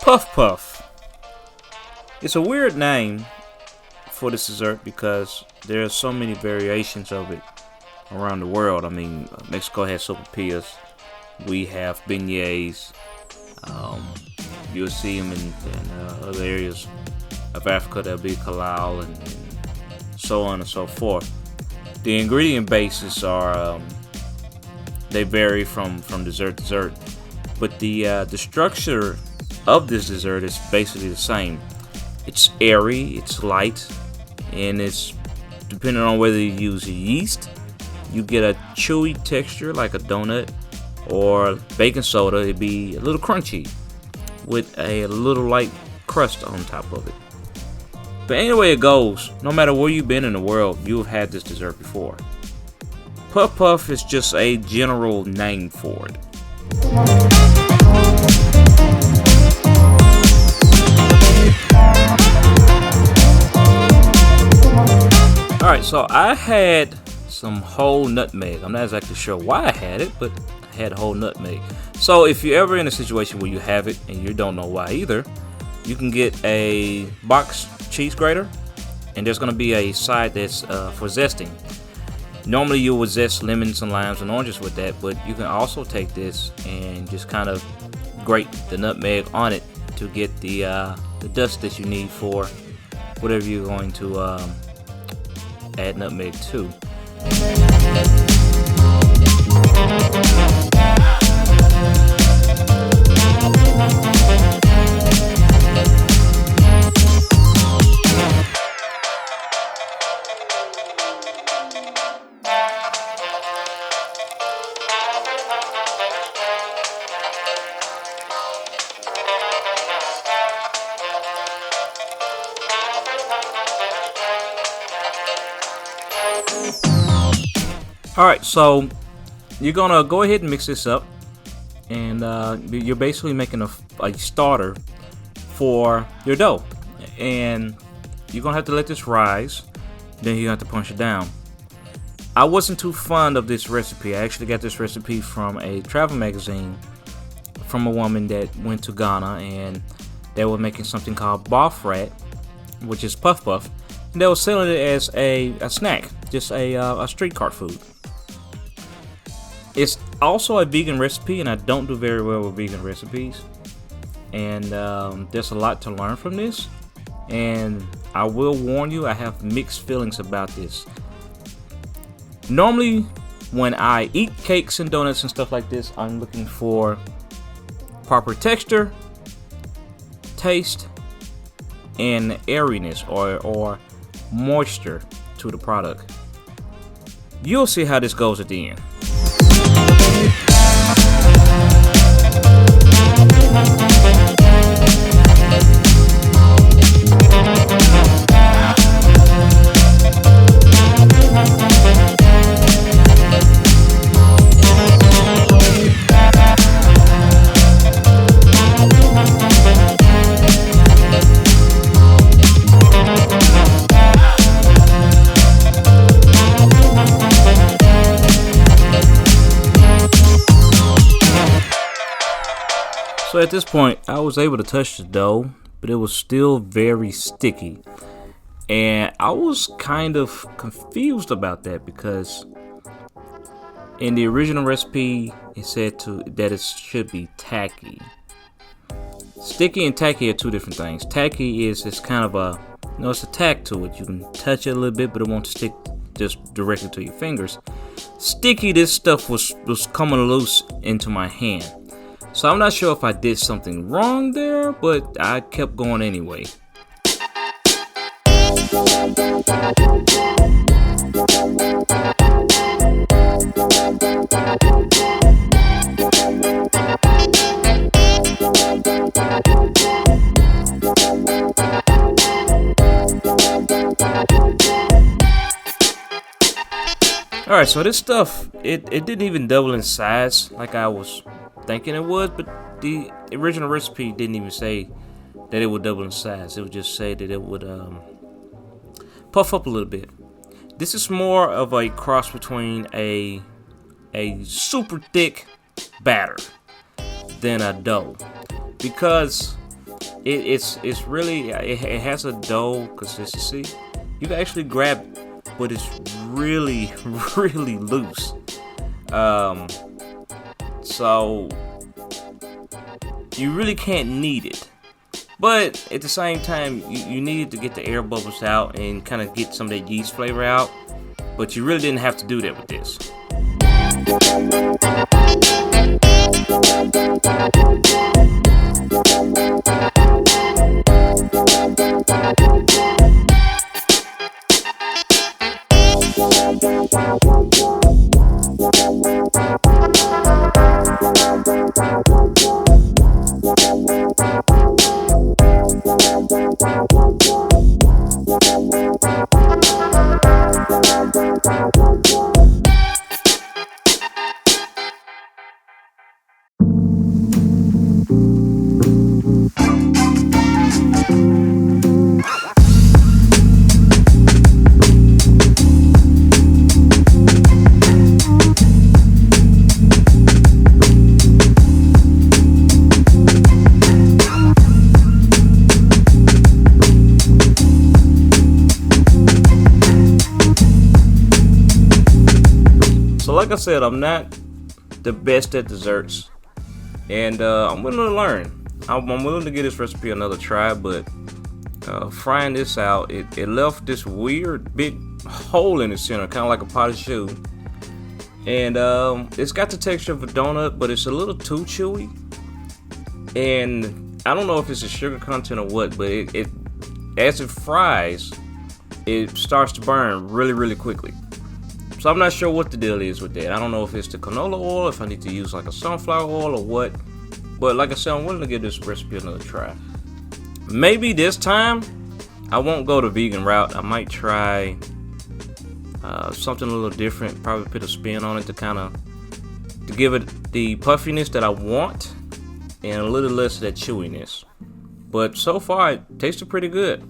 Puff Puff. It's a weird name for this dessert because there are so many variations of it around the world. I mean, Mexico has sopapillas. We have beignets. You'll see them in other areas of Africa. There'll be kalal and so on and so forth. The ingredient bases are they vary from dessert to dessert, but the structure of this dessert is basically the same. It's airy, it's light, and it's depending on whether you use yeast, you get a chewy texture like a donut, or baking soda, it'd be a little crunchy with a little light crust on top of it. But anyway it goes, no matter where you've been in the world, you've had this dessert before. Puff Puff is just a general name for it. Alright, so I had some whole nutmeg. I'm not exactly sure why I had it, but I had whole nutmeg. So if you're ever in a situation where you have it and you don't know why either, you can get a box cheese grater, and there's going to be a side that's for zesting. Normally you would zest lemons and limes and oranges with that, but you can also take this and just kind of grate the nutmeg on it to get the dust that you need for whatever you're going to add nutmeg to. Alright, so you're gonna go ahead and mix this up, and you're basically making a starter for your dough, and you're gonna have to let this rise, then you have to punch it down. I wasn't too fond of this recipe. I actually got this recipe from a travel magazine from a woman that went to Ghana, and they were making something called bafrat, which is puff puff, and they were selling it as a snack, just a street cart food. It's also a vegan recipe, and I don't do very well with vegan recipes, and there's a lot to learn from this, and I will warn you, I have mixed feelings about this. Normally when I eat cakes and donuts and stuff like this, I'm looking for proper texture, taste, and airiness or moisture to the product. You'll see how this goes at the end. So at this point, I was able to touch the dough, but it was still very sticky. And I was kind of confused about that because in the original recipe, it said that it should be tacky. Sticky and tacky are two different things. Tacky is kind of it's a tack to it. You can touch it a little bit, but it won't stick just directly to your fingers. Sticky, this stuff was coming loose into my hand. So I'm not sure if I did something wrong there, but I kept going anyway. Alright, so this stuff, it didn't even double in size like I was thinking it would, but the original recipe didn't even say that it would double in size. It would just say that it would puff up a little bit. This is more of a cross between a super thick batter than a dough, because It's really it has a dough consistency. You can actually grab it, but it's really really loose. So you really can't knead it. But at the same time, you needed to get the air bubbles out and kind of get some of that yeast flavor out. But you really didn't have to do that with this. So like I said, I'm not the best at desserts, and I'm willing to learn. I'm willing to give this recipe another try, but frying this out, it left this weird big hole in the center, kind of like a potted shoe. And it's got the texture of a donut, but it's a little too chewy. And I don't know if it's a sugar content or what, but it as it fries, it starts to burn really, really quickly. So I'm not sure what the deal is with that. I don't know if it's the canola oil, if I need to use like a sunflower oil or what. But like I said, I'm willing to give this recipe another try. Maybe this time I won't go the vegan route. I might try something a little different. Probably put a spin on it to give it the puffiness that I want and a little less of that chewiness. But so far, it tasted pretty good.